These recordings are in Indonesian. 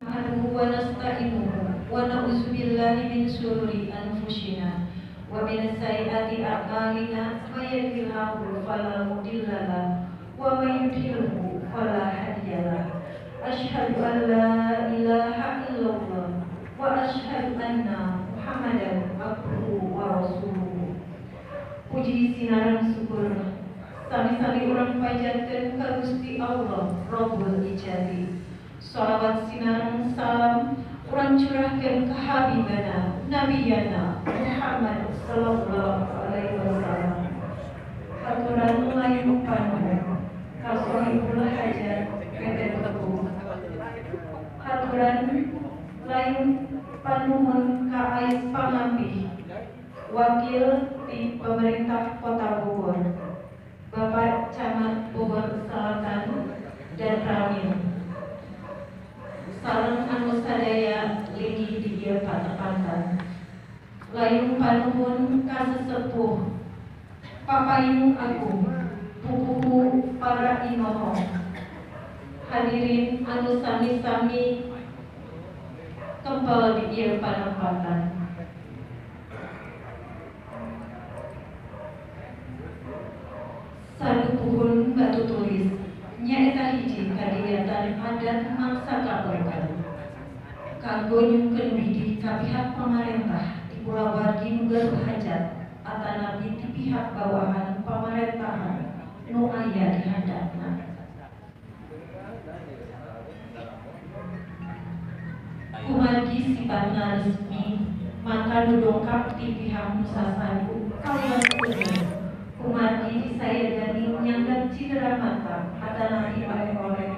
nahmaduhu wa nasta'inuhu wa na'udzu billahi min shururi anfusina wa min sayyiati a'malina may yahdihillahu fala mudilla lahu wa may yudlilhu fala hadiya lahu. Asyhadu an la ilaha illallah wa asyhadu anna Muhammadan abduhu wa rasuluhu. Puji sinarang syukur sami-sami urang panjatkeun ka Gusti Allah Rabbul Ijadi. Shalawat sinarang salam urang curahkeun ka habibana nabiyana Muhammad sallallahu alaihi wasallam. Haturan lain panuhun ka sahibul hajat kete teguh. Haturan lain panuhun ka Ais Pangapih, wakil di pemerintah Kota Bogor, Bapak Camat Bogor Selatan dan Ramin. Sareng anu sadaya ligi di dieu patepantan. Layung panuhun ka sesepuh Papayung Agung, pupuhu para inoho. Hadirin anu sami-sami kempel di dieu panempatan. Salupuhun batu tulis nyaeta hiji kadiatan adat mangsa kaberkan kanggo nyungkeun widi ka pihak pamarentah di kulawargi nu gaduh hajat atanapi di pihak bawahan pamerintahan nu aya di handapna. Kumargi sifatna resmi maka nu dongkap di pihak musasadu kalian seuneu. Kumargi disayadani nyangga cedera mata atanapi oleh-oleh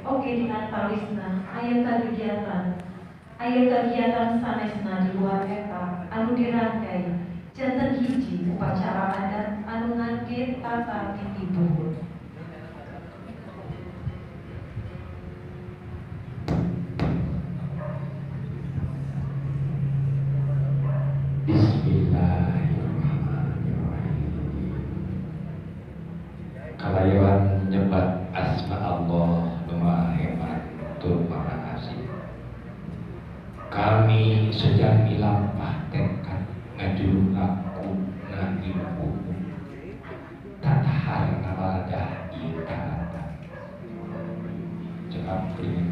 oge di antawisna aya kegiatan sanesna di luar eta anu dirangkai janten hiji upacara adat anu ngangge tata titi buhur. Kalayawan nyebat asma Allah Maha Hebat tur Maha Kasih. Kami sejati lampah tekad ngajuru laku ngimpu tatahar nawadah ikanata. Cekap kering